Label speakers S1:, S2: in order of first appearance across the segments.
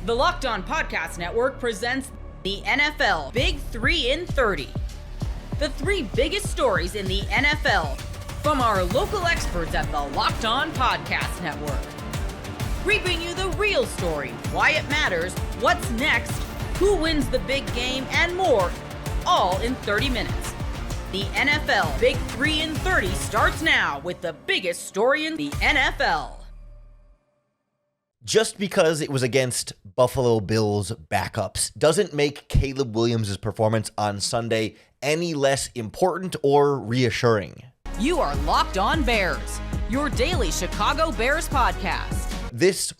S1: The Locked On Podcast Network presents the NFL Big 3 in 30. The three biggest stories in the NFL from our local experts at the Locked On Podcast Network. We bring you the real story, why it matters, what's next, who wins the big game, and more, all in 30 minutes. The NFL Big 3 in 30 starts now with the biggest story in the NFL.
S2: Just because it was against Buffalo Bills backups doesn't make Caleb Williams' performance on Sunday any less important or reassuring.
S1: You are Locked On Bears, your daily Chicago Bears podcast.
S2: This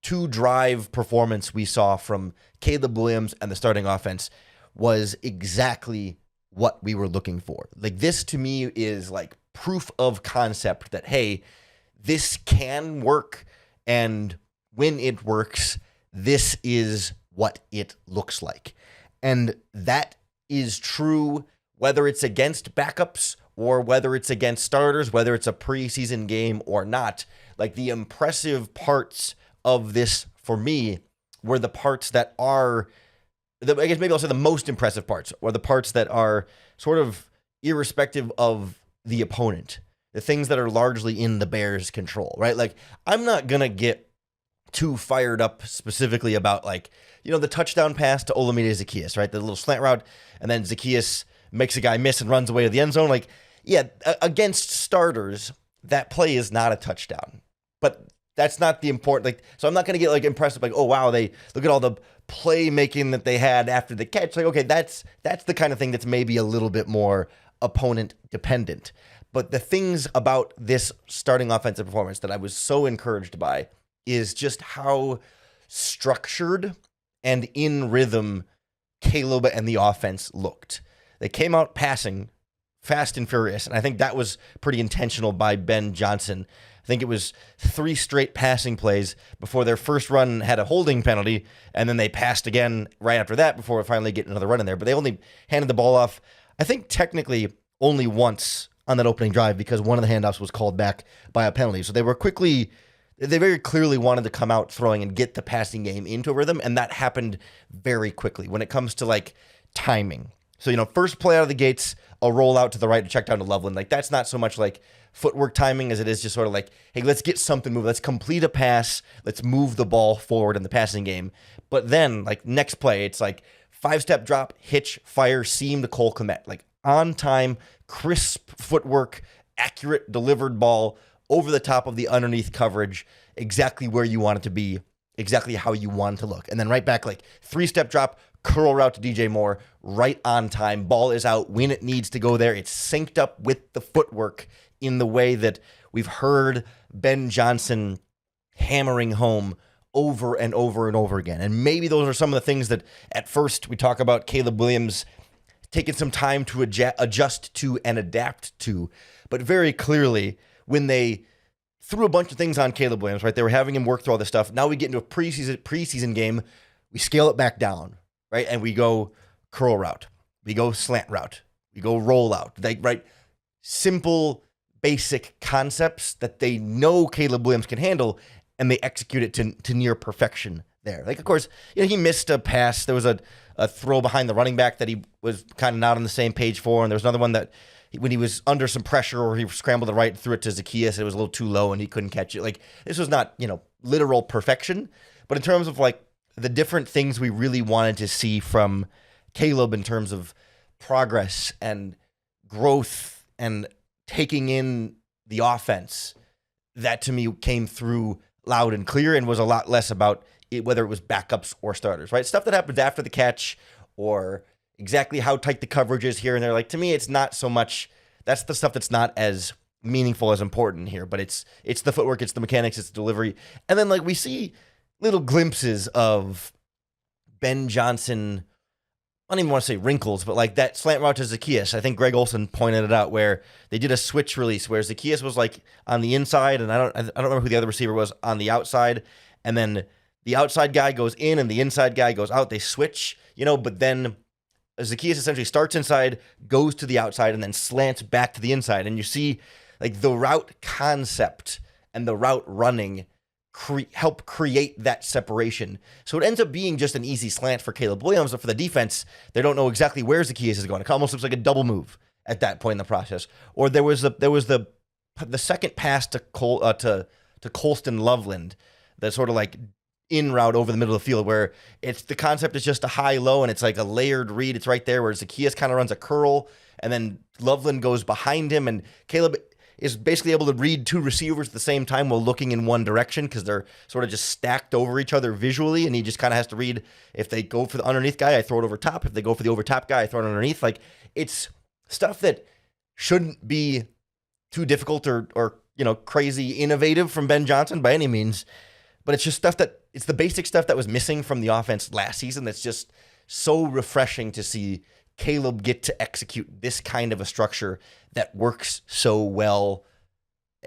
S2: two-drive performance we saw from Caleb Williams and the starting offense was exactly what we were looking for. Like, this to me is like proof of concept that, hey, this can work, and when it works, this is what it looks like. And that is true whether it's against backups or whether it's against starters, whether it's a preseason game or not. Like, the impressive parts of this for me were the parts that are, I guess maybe I'll say the most impressive parts, or the parts that are sort of irrespective of the opponent, the things that are largely in the Bears' control, right? Like, I'm not going to get too fired up specifically about, like, you know, the touchdown pass to Olamide Zaccheaus, right? The little slant route, and then Zaccheaus makes a guy miss and runs away to the end zone. Like, yeah, against starters, that play is not a touchdown. But that's not the important, like, so I'm not going to get, like, impressed with, like, oh, wow, they look at all the playmaking that they had after the catch. Like, okay, that's the kind of thing that's maybe a little bit more opponent dependent. But the things about this starting offensive performance that I was so encouraged by is just how structured and in rhythm Caleb and the offense looked. They came out passing fast and furious, and I think that was pretty intentional by Ben Johnson. I think it was 3 straight passing plays before their first run had a holding penalty, and then they passed again right after that before finally getting another run in there. But they only handed the ball off, I think technically only once on that opening drive, because one of the handoffs was called back by a penalty. So they very clearly wanted to come out throwing and get the passing game into a rhythm, and that happened very quickly when it comes to, like, timing. So, you know, first play out of the gates, a roll out to the right to check down to Loveland. Like, that's not so much like footwork timing as it is just sort of like, hey, let's get something moving. Let's complete a pass. Let's move the ball forward in the passing game. But then, like, next play, it's like 5-step drop, hitch, fire, seam to Cole Kmet. Like, on time, crisp footwork, accurate delivered ball, over the top of the underneath coverage, exactly where you want it to be, exactly how you want it to look. And then right back, like, 3-step drop, curl route to DJ Moore, right on time. Ball is out when it needs to go there. It's synced up with the footwork in the way that we've heard Ben Johnson hammering home over and over and over again. And maybe those are some of the things that at first we talk about Caleb Williams taking some time to adjust to and adapt to. But very clearly, when they threw a bunch of things on Caleb Williams, right? They were having him work through all this stuff. Now we get into a preseason game. We scale it back down, right? And we go curl route. We go slant route. We go roll out. Right? Simple, basic concepts that they know Caleb Williams can handle, and they execute it to near perfection there. Like, of course, you know, he missed a pass. There was a throw behind the running back that he was kind of not on the same page for, and there was another one that when he was under some pressure or he scrambled to right, threw it to Zaccheaus, it was a little too low and he couldn't catch it. Like, this was not, you know, literal perfection, but in terms of, like, the different things we really wanted to see from Caleb in terms of progress and growth and taking in the offense, that to me came through loud and clear and was a lot less about it, whether it was backups or starters, right? Stuff that happens after the catch or exactly how tight the coverage is here and there. Like, to me, it's not so much, that's the stuff that's not as meaningful as important here, but it's the footwork, it's the mechanics, it's the delivery. And then, like, we see little glimpses of Ben Johnson, I don't even want to say wrinkles, but like that slant route to Zaccheaus. I think Greg Olsen pointed it out where they did a switch release where Zaccheaus was like on the inside, and I don't remember who the other receiver was on the outside, and then the outside guy goes in and the inside guy goes out. They switch, you know, but then Zaccheaus essentially starts inside, goes to the outside, and then slants back to the inside. And you see like the route concept and the route running help create that separation. So it ends up being just an easy slant for Caleb Williams, but for the defense, they don't know exactly where Zacchaeus is going. It almost looks like a double move at that point in the process. Or there was the second pass to Colston Loveland, that sort of like in route over the middle of the field, where the concept is just a high-low and it's like a layered read. It's right there where Zacchaeus kind of runs a curl and then Loveland goes behind him, and Caleb is basically able to read two receivers at the same time while looking in one direction because they're sort of just stacked over each other visually, and he just kind of has to read, if they go for the underneath guy, I throw it over top. If they go for the over top guy, I throw it underneath. Like, it's stuff that shouldn't be too difficult or crazy innovative from Ben Johnson by any means, but it's just stuff it's the basic stuff that was missing from the offense last season that's just so refreshing to see Caleb get to execute this kind of a structure that works so well,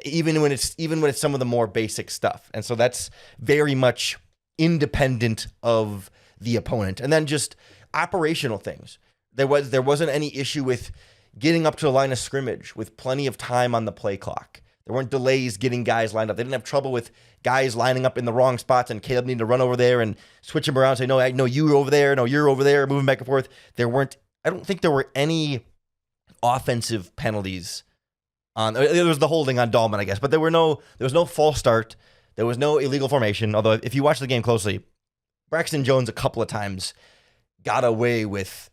S2: even when it's some of the more basic stuff. And so that's very much independent of the opponent. And then just operational things. There wasn't any issue with getting up to the line of scrimmage with plenty of time on the play clock. There weren't delays getting guys lined up. They didn't have trouble with guys lining up in the wrong spots and Caleb needing to run over there and switch them around and say, no, I know you're over there. No, you're over there, moving back and forth. I don't think there were any offensive penalties there was the holding on Dahlman, I guess, but there was no false start. There was no illegal formation. Although if you watch the game closely, Braxton Jones a couple of times got away with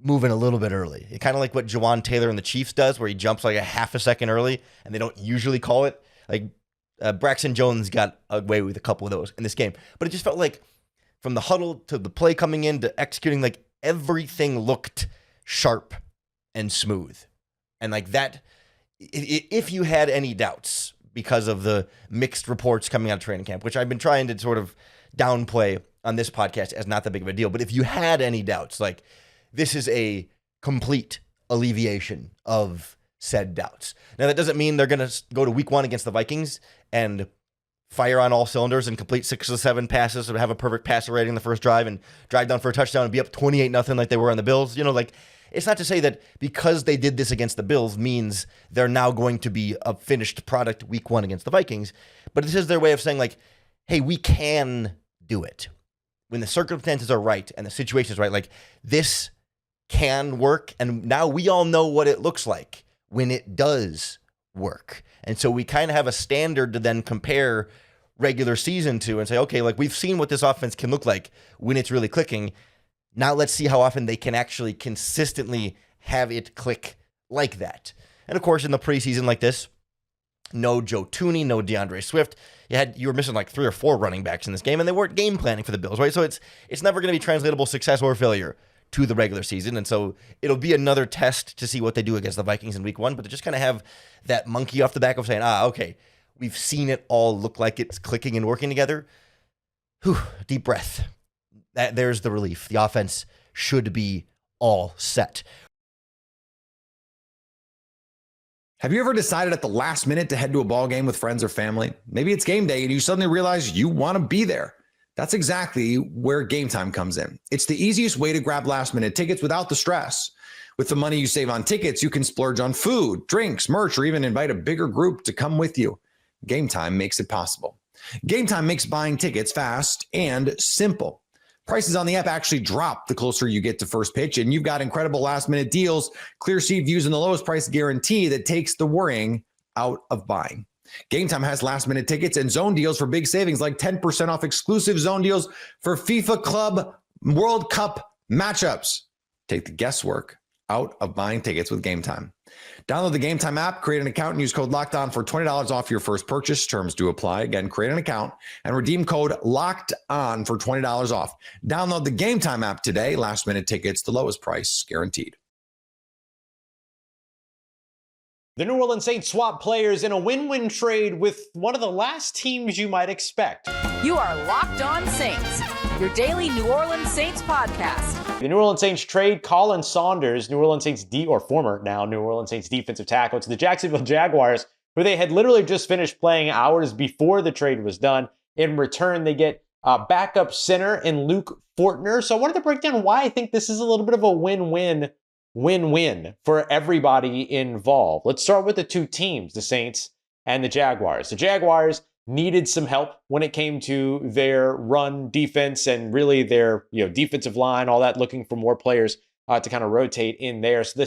S2: moving a little bit early. It kind of like what Jawan Taylor in the Chiefs does, where he jumps like a half a second early and they don't usually call it. Like Braxton Jones got away with a couple of those in this game, but it just felt like from the huddle to the play coming in to executing, like everything looked sharp and smooth. And like that, if you had any doubts because of the mixed reports coming out of training camp, which I've been trying to sort of downplay on this podcast as not that big of a deal, but if you had any doubts, like this is a complete alleviation of said doubts. Now, that doesn't mean they're going to go to week 1 against the Vikings and fire on all cylinders and complete 6 of the 7 passes or have a perfect passer rating the first drive and drive down for a touchdown and be up 28-0 like they were on the Bills. It's not to say that because they did this against the Bills means they're now going to be a finished product week 1 against the Vikings. But this is their way of saying, like, hey, we can do it. When the circumstances are right and the situation is right, like, this can work. And now we all know what it looks like when it does work. And so we kind of have a standard to then compare regular season to and say, okay, like we've seen what this offense can look like when it's really clicking. Now let's see how often they can actually consistently have it click like that. And of course, in the preseason like this, no Joe Tooney, no DeAndre Swift. You were missing like 3 or 4 running backs in this game, and they weren't game planning for the Bills, right? So it's never going to be translatable success or failure to the regular season. And so it'll be another test to see what they do against the Vikings in week 1, but to just kind of have that monkey off the back of saying, okay, we've seen it all look like it's clicking and working together. Whew, deep breath. There's the relief. The offense should be all set.
S3: Have you ever decided at the last minute to head to a ball game with friends or family? Maybe it's game day and you suddenly realize you want to be there. That's exactly where Gametime comes in. It's the easiest way to grab last minute tickets without the stress. With the money you save on tickets, you can splurge on food, drinks, merch, or even invite a bigger group to come with you. Gametime makes it possible. Gametime makes buying tickets fast and simple. Prices on the app actually drop the closer you get to first pitch, and you've got incredible last-minute deals, clear seat views, and the lowest price guarantee that takes the worrying out of buying. Gametime has last-minute tickets and zone deals for big savings, like 10% off exclusive zone deals for FIFA Club World Cup matchups. Take the guesswork out of buying tickets with Gametime. Download the Gametime app, create an account, and use code LOCKEDON for $20 off your first purchase. Terms do apply. Again, create an account and redeem code LOCKEDON for $20 off. Download the Gametime app today. Last minute tickets, the lowest price guaranteed.
S4: The New Orleans Saints swap players in a win-win trade with one of the last teams you might expect.
S1: You are Locked On Saints, your daily New Orleans Saints podcast.
S4: The New Orleans Saints trade Colin Saunders, New Orleans Saints former New Orleans Saints defensive tackle, to the Jacksonville Jaguars, where they had literally just finished playing hours before the trade was done. In return, they get a backup center in Luke Fortner. So I wanted to break down why I think this is a little bit of a win-win for everybody involved. Let's start with the two teams, the Saints and the Jaguars. The Jaguars needed some help when it came to their run defense and really their defensive line, all that, looking for more players to kind of rotate in there. So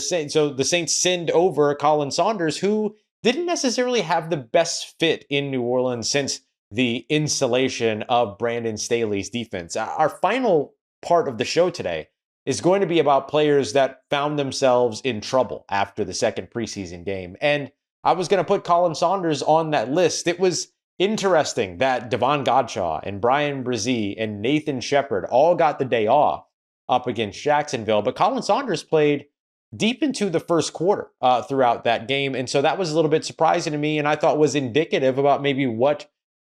S4: the Saints send over Colin Saunders, who didn't necessarily have the best fit in New Orleans since the installation of Brandon Staley's defense. Our final part of the show today is going to be about players that found themselves in trouble after the second preseason game. And I was going to put Colin Saunders on that list. It was interesting that Devon Godshaw and Brian Brzee and Nathan Shepard all got the day off up against Jacksonville, but Colin Saunders played deep into the first quarter throughout that game. And so that was a little bit surprising to me, and I thought was indicative about maybe what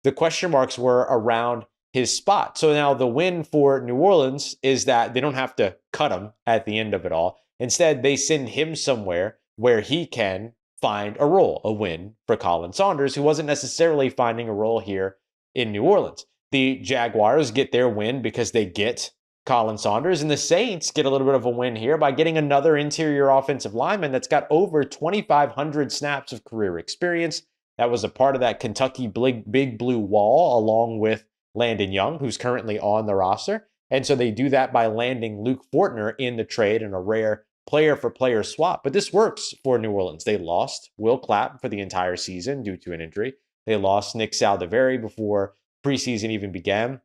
S4: the question marks were around his spot. So now the win for New Orleans is that they don't have to cut him at the end of it all. Instead, they send him somewhere where he can find a role, a win for Colin Saunders, who wasn't necessarily finding a role here in New Orleans. The Jaguars get their win because they get Colin Saunders, and the Saints get a little bit of a win here by getting another interior offensive lineman that's got over 2,500 snaps of career experience. That was a part of that Kentucky Big Blue Wall, along with Landon Young, who's currently on the roster. And so they do that by landing Luke Fortner in the trade in a rare player-for-player swap. But this works for New Orleans. They lost Will Clapp for the entire season due to an injury. They lost Nick Saldiveri before preseason even began,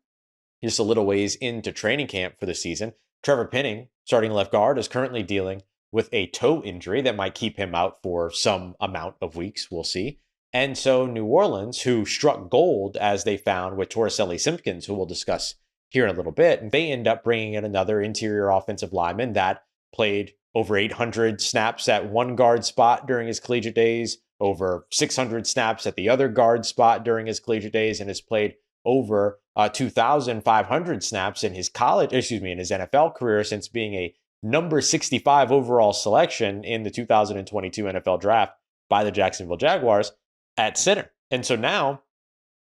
S4: just a little ways into training camp for the season. Trevor Penning, starting left guard, is currently dealing with a toe injury that might keep him out for some amount of weeks. We'll see. And so New Orleans, who struck gold as they found with Torricelli Simpkins, who we'll discuss here in a little bit, they end up bringing in another interior offensive lineman that played over 800 snaps at one guard spot during his collegiate days, over 600 snaps at the other guard spot during his collegiate days, and has played over 2,500 snaps in his in his NFL career since being a number 65 overall selection in the 2022 NFL draft by the Jacksonville Jaguars at center. And so now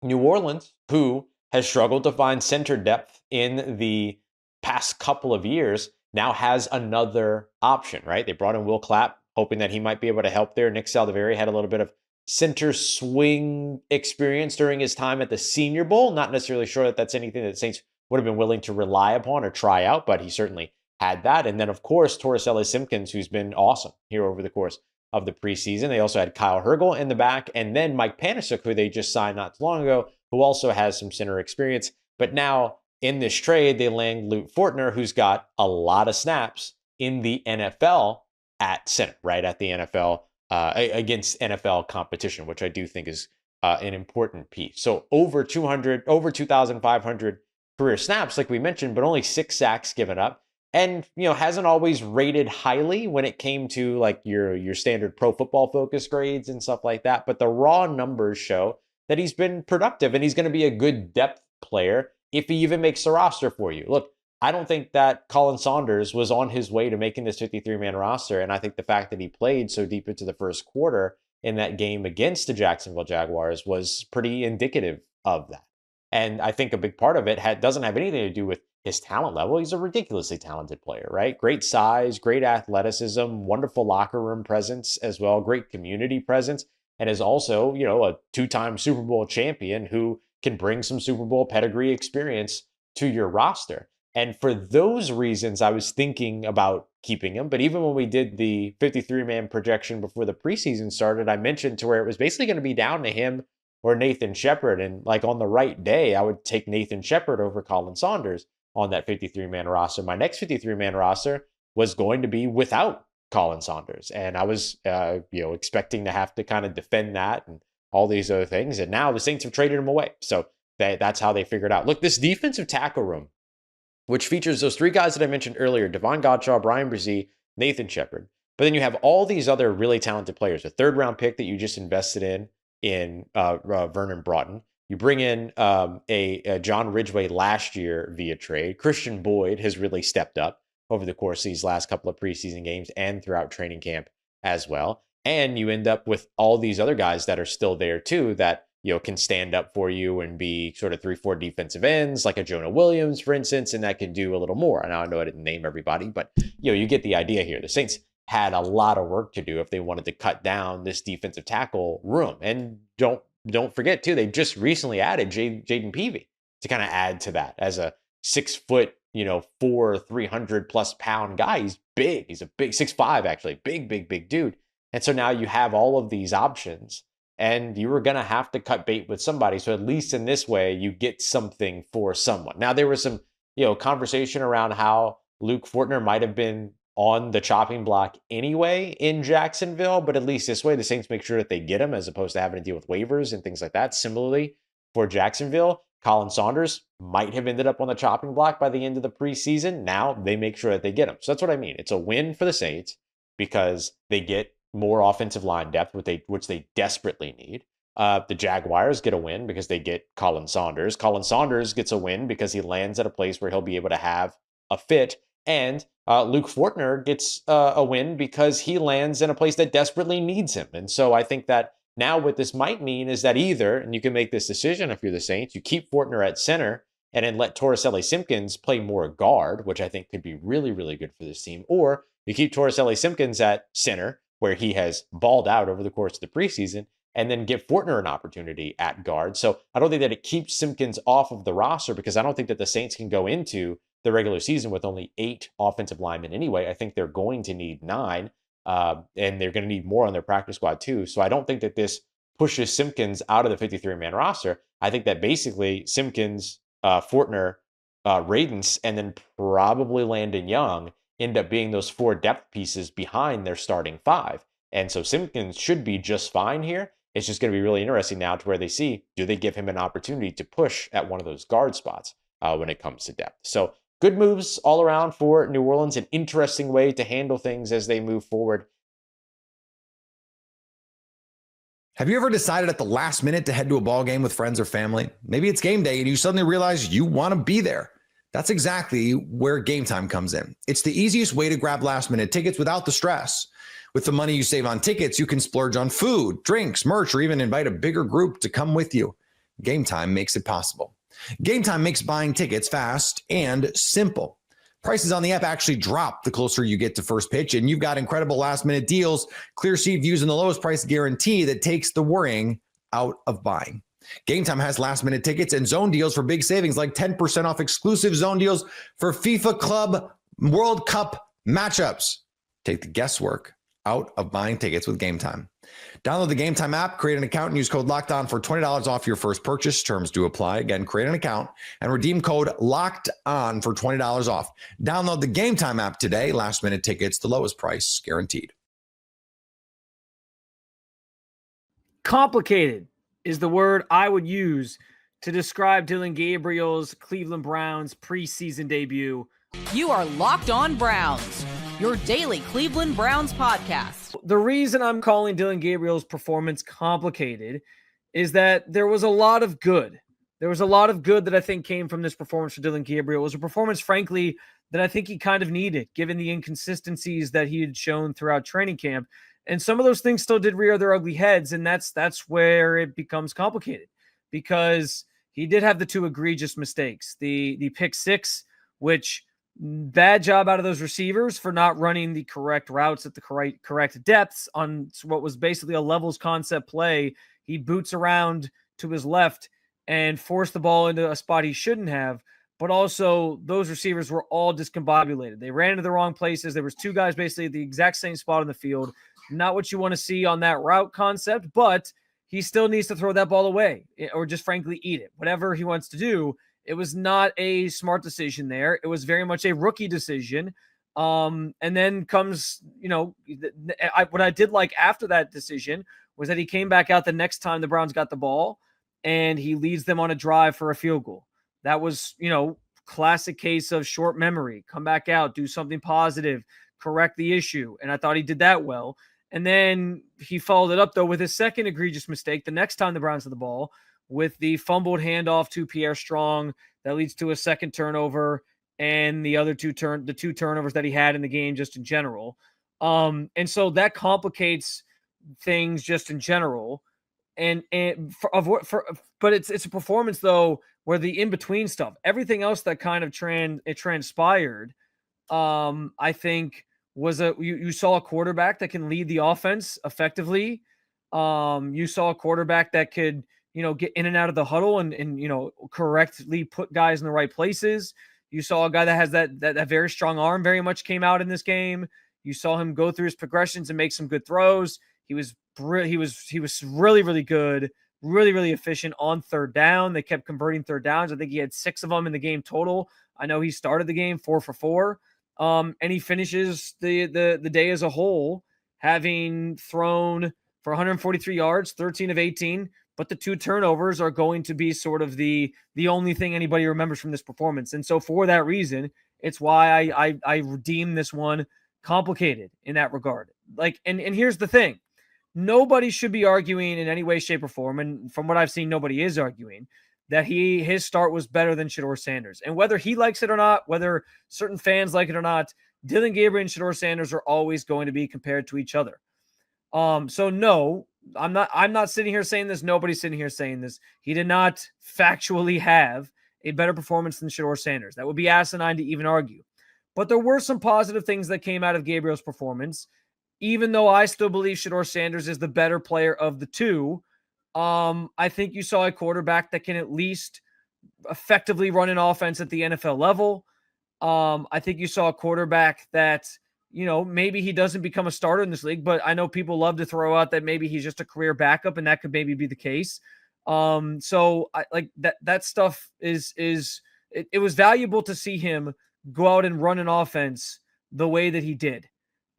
S4: New Orleans, who has struggled to find center depth in the past couple of years, now has another option, right? They brought in Will Clapp, hoping that he might be able to help there. Nick Saldiveri had a little bit of center swing experience during his time at the Senior Bowl. Not necessarily sure that that's anything that the Saints would have been willing to rely upon or try out, but he certainly had that. And then, of course, Torricelli Simpkins, who's been awesome here over the course of the preseason. They also had Kyle Hergel in the back, and then Mike Panisuk, who they just signed not too long ago, who also has some center experience. But now in this trade, they land Luke Fortner, who's got a lot of snaps in the NFL at center, right at the NFL against NFL competition, which I do think is an important piece. So over 2,500 career snaps, like we mentioned, but only 6 sacks given up. And, hasn't always rated highly when it came to like your standard Pro Football Focus grades and stuff like that. But the raw numbers show that he's been productive and he's going to be a good depth player if he even makes the roster for you. Look, I don't think that Colin Saunders was on his way to making this 53-man roster. And I think the fact that he played so deep into the first quarter in that game against the Jacksonville Jaguars was pretty indicative of that. And I think a big part of it doesn't have anything to do with his talent level. He's a ridiculously talented player, right? Great size, great athleticism, wonderful locker room presence as well, great community presence, and is also, a 2-time Super Bowl champion who can bring some Super Bowl pedigree experience to your roster. And for those reasons, I was thinking about keeping him. But even when we did the 53-man projection before the preseason started, I mentioned to where it was basically going to be down to him or Nathan Shepard. And like on the right day, I would take Nathan Shepard over Colin Saunders on that 53-man roster. My next 53-man roster was going to be without Colin Saunders. And I was, expecting to have to kind of defend that and all these other things. And now the Saints have traded him away. So that's how they figured out. Look, this defensive tackle room, which features those 3 guys that I mentioned earlier, Devon Godshaw, Brian Brzee, Nathan Shepard. But then you have all these other really talented players. A 3rd-round pick that you just invested in Vernon Broughton. You bring in a John Ridgeway last year via trade. Christian Boyd has really stepped up over the course of these last couple of preseason games and throughout training camp as well. And you end up with all these other guys that are still there too that can stand up for you and be sort of 3-4 defensive ends, like a Jonah Williams, for instance, and that can do a little more. And I know I didn't name everybody, but you get the idea here. The Saints had a lot of work to do if they wanted to cut down this defensive tackle room. And don't don't forget too, they just recently added Jaden Peavy to kind of add to that as a 6 foot, 300 plus pound guy. He's big. He's a big 6'5", actually, big dude. And so now you have all of these options, and you were going to have to cut bait with somebody. So at least in this way, you get something for someone. Now, there was some, conversation around how Luke Fortner might have been on the chopping block anyway in Jacksonville, but at least this way, the Saints make sure that they get him as opposed to having to deal with waivers and things like that. Similarly, for Jacksonville, Colin Saunders might have ended up on the chopping block by the end of the preseason. Now they make sure that they get him. So that's what I mean. It's a win for the Saints because they get more offensive line depth, which they desperately need. The Jaguars get a win because they get Colin Saunders. Colin Saunders gets a win because he lands at a place where he'll be able to have a fit. And Luke Fortner gets a win because he lands in a place that desperately needs him. And so I think that now what this might mean is that either, and you can make this decision if you're the Saints, you keep Fortner at center and then let Torricelli Simpkins play more guard, which I think could be really, really good for this team. Or you keep Torricelli Simpkins at center, where he has balled out over the course of the preseason, and then give Fortner an opportunity at guard. So I don't think that it keeps Simpkins off of the roster because I don't think that the Saints can go into the regular season with only 8 offensive linemen anyway. I think they're going to need 9, and they're going to need more on their practice squad too. So I don't think that this pushes Simpkins out of the 53-man roster. I think that basically Simpkins, Fortner, Radens, and then probably Landon Young end up being those 4 depth pieces behind their starting 5. And so Simpkins should be just fine here. It's just going to be really interesting now to where they see, do they give him an opportunity to push at one of those guard spots when it comes to depth? So good moves all around for New Orleans, an interesting way to handle things as they move forward.
S3: Have you ever decided at the last minute to head to a ball game with friends or family? Maybe it's game day and you suddenly realize you want to be there. That's exactly where Gametime comes in. It's the easiest way to grab last-minute tickets without the stress. With the money you save on tickets, you can splurge on food, drinks, merch, or even invite a bigger group to come with you. Gametime makes it possible. Gametime makes buying tickets fast and simple. Prices on the app actually drop the closer you get to first pitch, and you've got incredible last-minute deals, clear seat views, and the lowest price guarantee that takes the worrying out of buying. Gametime has last-minute tickets and zone deals for big savings, like 10% off exclusive zone deals for FIFA Club World Cup matchups. Take the guesswork out of buying tickets with Gametime. Download the Gametime app, create an account, and use code LOCKEDON for $20 off your first purchase. Terms do apply. Again, create an account and redeem code LOCKEDON for $20 off. Download the Gametime app today. Last-minute tickets, the lowest price guaranteed.
S5: Complicated is the word I would use to describe Dillon Gabriel's Cleveland Browns preseason debut.
S1: You are Locked On Browns, your daily Cleveland Browns podcast.
S5: The reason I'm calling Dillon Gabriel's performance complicated is that there was a lot of good. There was a lot of good that I think came from this performance for Dillon Gabriel. It was a performance, frankly, that I think he kind of needed, given the inconsistencies that he had shown throughout training camp. And some of those things still did rear their ugly heads, and that's where it becomes complicated, because he did have the 2 egregious mistakes. The pick 6, which bad job out of those receivers for not running the correct routes at the correct depths on what was basically a levels concept play. He boots around to his left and forced the ball into a spot he shouldn't have. But also those receivers were all discombobulated. They ran into the wrong places. There was 2 guys basically at the exact same spot on the field. Not what you want to see on that route concept, but he still needs to throw that ball away or just frankly eat it. Whatever he wants to do, it was not a smart decision there. It was very much a rookie decision. And then comes, what I did like after that decision was that he came back out the next time the Browns got the ball and he leads them on a drive for a field goal. That was, classic case of short memory. Come back out, do something positive, correct the issue. And I thought he did that well. And then he followed it up, though, with his second egregious mistake the next time the Browns had the ball, with the fumbled handoff to Pierre Strong that leads to a second turnover and the other 2 turnovers that he had in the game just in general. And so that complicates things just in general. But it's a performance, though, where the in-between stuff, everything else that kind of transpired, I think was you saw a quarterback that can lead the offense effectively. You saw a quarterback that could get in and out of the huddle and correctly put guys in the right places. You saw a guy that has that very strong arm very much came out in this game. You saw him go through his progressions and make some good throws. He was really, really good, really, really efficient on third down. They kept converting third downs. I think he had 6 of them in the game total. I know he started the game 4 for 4. And he finishes the day as a whole, having thrown for 143 yards, 13 of 18, but the 2 turnovers are going to be sort of the only thing anybody remembers from this performance. And so for that reason, it's why I redeem this one complicated in that regard. And here's the thing. Nobody should be arguing in any way, shape, or form, and from what I've seen, nobody is arguing that his start was better than Shedeur Sanders. And whether he likes it or not, whether certain fans like it or not, Dillon Gabriel and Shedeur Sanders are always going to be compared to each other. So no, I'm not sitting here saying this. Nobody's sitting here saying this. He did not factually have a better performance than Shedeur Sanders. That would be asinine to even argue. But there were some positive things that came out of Gabriel's performance, even though I still believe Shedeur Sanders is the better player of the two. I think you saw a quarterback that can at least effectively run an offense at the NFL level. I think you saw a quarterback that, maybe he doesn't become a starter in this league, but I know people love to throw out that maybe he's just a career backup, and that could maybe be the case. So I like that stuff it was valuable to see him go out and run an offense the way that he did.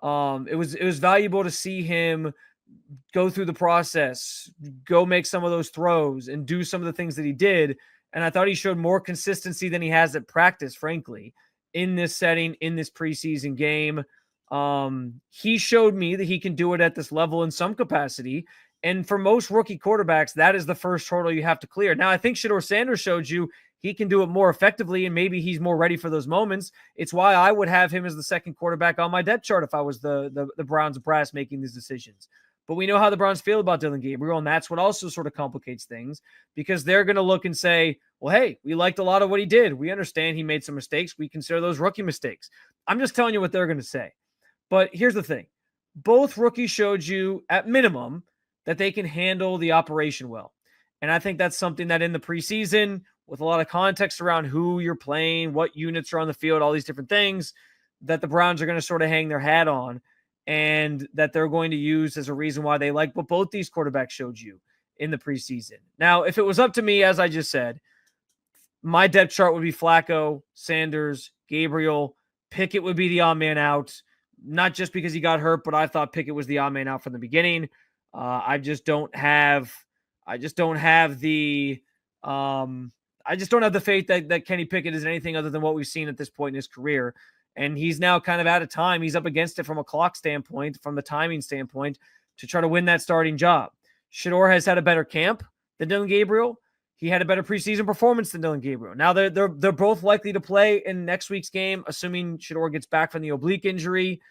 S5: It was valuable to see him go through the process, go make some of those throws and do some of the things that he did. And I thought he showed more consistency than he has at practice, frankly, in this setting, in this preseason game. He showed me that he can do it at this level in some capacity. And for most rookie quarterbacks, that is the first hurdle you have to clear. Now, I think Shedeur Sanders showed you he can do it more effectively, and maybe he's more ready for those moments. It's why I would have him as the second quarterback on my depth chart if I was the Browns brass making these decisions. But we know how the Browns feel about Dillon Gabriel, and that's what also sort of complicates things, because they're going to look and say, well, hey, we liked a lot of what he did. We understand he made some mistakes. We consider those rookie mistakes. I'm just telling you what they're going to say. But here's the thing. Both rookies showed you, at minimum, that they can handle the operation well. And I think that's something that in the preseason, with a lot of context around who you're playing, what units are on the field, all these different things, that the Browns are going to sort of hang their hat on, and that they're going to use as a reason why they like what both these quarterbacks showed you in the preseason. Now, if it was up to me, as I just said, my depth chart would be Flacco, Sanders, Gabriel. Pickett would be the odd man out, not just because he got hurt, but I thought Pickett was the odd man out from the beginning. I just don't have the faith that Kenny Pickett is anything other than what we've seen at this point in his career. And he's now kind of out of time. He's up against it from a clock standpoint, from the timing standpoint, to try to win that starting job. Shedeur has had a better camp than Dillon Gabriel. He had a better preseason performance than Dillon Gabriel. Now they're both likely to play in next week's game, assuming Shedeur gets back from the oblique injury,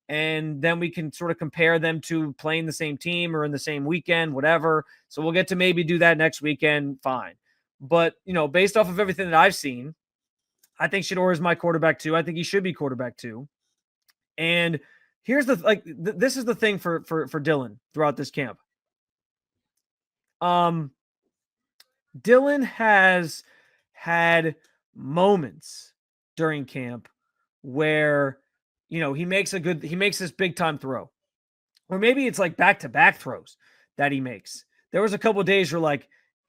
S5: and then we can sort of compare them to playing the same team or in the same weekend, whatever. So we'll get to maybe do that next weekend. Fine. But, based off of everything that I've seen, I think Shedeur is my quarterback too. I think he should be quarterback too. And here's this is the thing for Dillon throughout this camp. Dillon has had moments during camp where, he makes this big time throw, or maybe it's like back-to-back throws that he makes. There was a couple of days where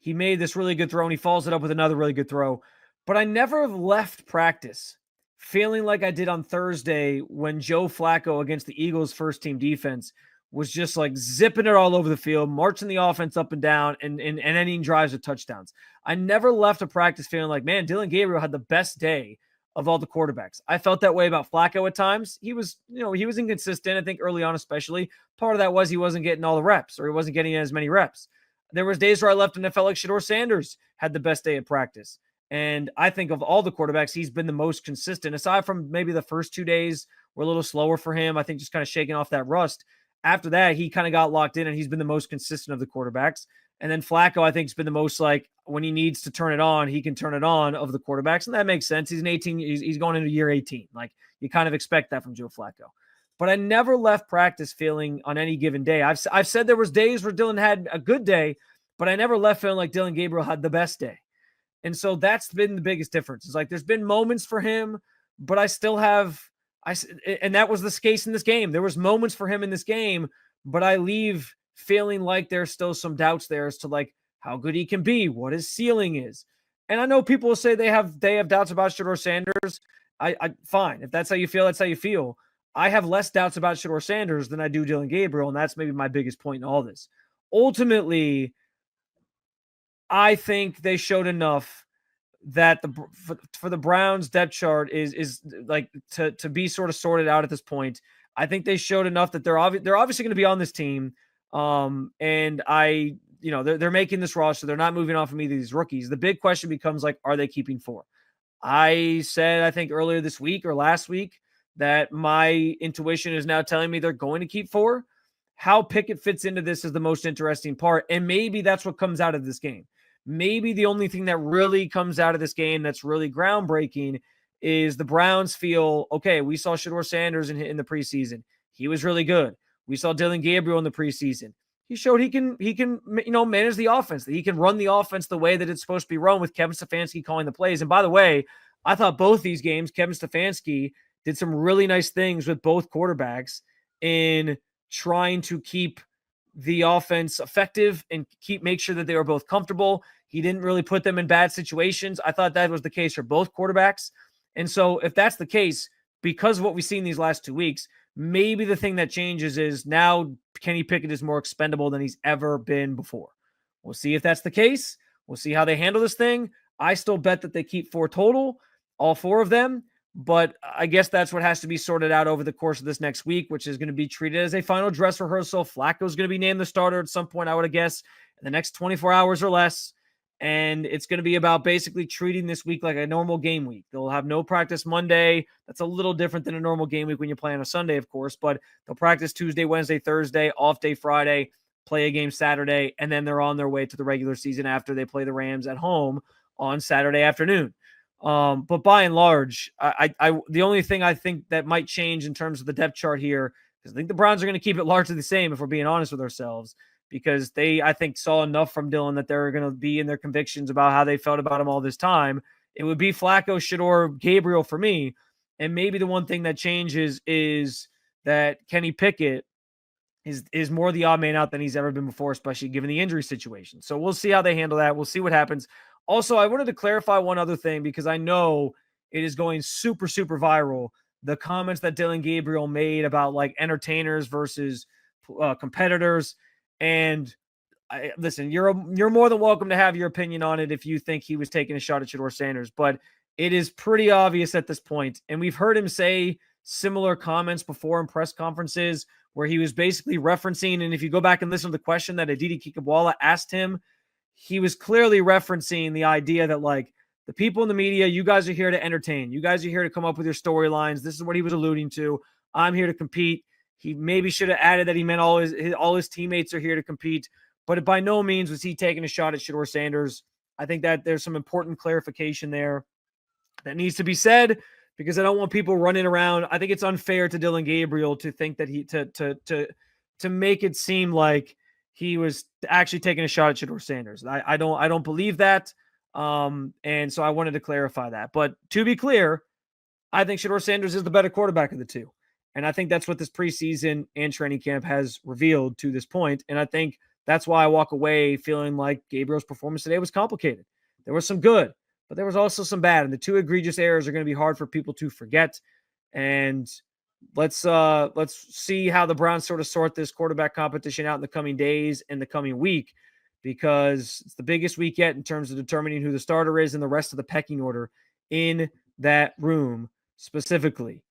S5: he made this really good throw and he follows it up with another really good throw. But I never left practice feeling like I did on Thursday when Joe Flacco against the Eagles' first team defense was just zipping it all over the field, marching the offense up and down, and ending drives with touchdowns. I never left a practice feeling like, man, Dillon Gabriel had the best day of all the quarterbacks. I felt that way about Flacco at times. He was inconsistent, I think early on especially. Part of that was he wasn't getting all the reps, or he wasn't getting as many reps. There was days where I left and I felt like Shedeur Sanders had the best day of practice. And I think of all the quarterbacks, he's been the most consistent. Aside from maybe the first 2 days were a little slower for him, I think just kind of shaking off that rust. After that, he kind of got locked in, and he's been the most consistent of the quarterbacks. And then Flacco, I think, has been the most when he needs to turn it on, he can turn it on of the quarterbacks. And that makes sense. He's he's going into year 18. You kind of expect that from Joe Flacco. But I never left practice feeling on any given day. I've said there was days where Dillon had a good day, but I never left feeling like Dillon Gabriel had the best day. And so that's been the biggest difference. It's like there's been moments for him, but I still have and that was the case in this game. There was moments for him in this game, but I leave feeling like there's still some doubts there as to like how good he can be, what his ceiling is. And I know people will say they have doubts about Shedeur Sanders. I fine. If that's how you feel, that's how you feel. I have less doubts about Shedeur Sanders than I do Dillon Gabriel, and that's maybe my biggest point in all this. Ultimately, I think they showed enough that for the Browns depth chart is like to be sort of sorted out at this point. I think they showed enough that they're obviously going to be on this team. And they're making this roster. They're not moving off of either of these rookies. The big question becomes like, are they keeping 4? I said, I think earlier this week or last week, that my intuition is now telling me they're going to keep 4. How Pickett fits into this is the most interesting part. And maybe that's what comes out of this game. Maybe the only thing that really comes out of this game that's really groundbreaking is the Browns feel, okay, we saw Shedeur Sanders in the preseason. He was really good. We saw Dillon Gabriel in the preseason. He showed he can manage the offense, that he can run the offense the way that it's supposed to be run with Kevin Stefanski calling the plays. And by the way, I thought both these games, Kevin Stefanski did some really nice things with both quarterbacks in trying to keep the offense effective and make sure that they were both comfortable. He didn't really put them in bad situations. I thought that was the case for both quarterbacks. And so if that's the case, because of what we've seen these last 2 weeks, maybe the thing that changes is now Kenny Pickett is more expendable than he's ever been before. We'll see if that's the case. We'll see how they handle this thing. I still bet that they keep 4 total, all 4 of them. But I guess that's what has to be sorted out over the course of this next week, which is going to be treated as a final dress rehearsal. Flacco's going to be named the starter at some point, I would guess, in the next 24 hours or less. And it's going to be about basically treating this week like a normal game week. They'll have no practice Monday. That's a little different than a normal game week when you play on a Sunday, of course. But they'll practice Tuesday, Wednesday, Thursday, off day Friday, play a game Saturday, and then they're on their way to the regular season after they play the Rams at home on Saturday afternoon. But by and large, the only thing I think that might change in terms of the depth chart here, because I think the Browns are going to keep it largely the same if we're being honest with ourselves, because they, I think, saw enough from Dillon that they're going to be in their convictions about how they felt about him all this time. It would be Flacco, Shedeur, Gabriel for me. And maybe the one thing that changes is that Kenny Pickett is more the odd man out than he's ever been before, especially given the injury situation. So we'll see how they handle that. We'll see what happens. Also, I wanted to clarify one other thing because I know it is going super, super viral. The comments that Dillon Gabriel made about like entertainers versus competitors. And listen, you're more than welcome to have your opinion on it if you think he was taking a shot at Shedeur Sanders, but it is pretty obvious at this point. And we've heard him say similar comments before in press conferences where he was basically referencing, and if you go back and listen to the question that Aditi Kikabwala asked him, he was clearly referencing the idea that like the people in the media, you guys are here to entertain. You guys are here to come up with your storylines. This is what he was alluding to. I'm here to compete. He maybe should have added that he meant all his teammates are here to compete, but by no means was he taking a shot at Shedeur Sanders. I think that there's some important clarification there that needs to be said because I don't want people running around. I think it's unfair to Dillon Gabriel to think that to make it seem like he was actually taking a shot at Shedeur Sanders. I don't believe that. And so I wanted to clarify that. But to be clear, I think Shedeur Sanders is the better quarterback of the two. And I think that's what this preseason and training camp has revealed to this point. And I think that's why I walk away feeling like Gabriel's performance today was complicated. There was some good, but there was also some bad. And the 2 egregious errors are going to be hard for people to forget. And let's see how the Browns sort of sort this quarterback competition out in the coming days and the coming week, because it's the biggest week yet in terms of determining who the starter is and the rest of the pecking order in that room specifically.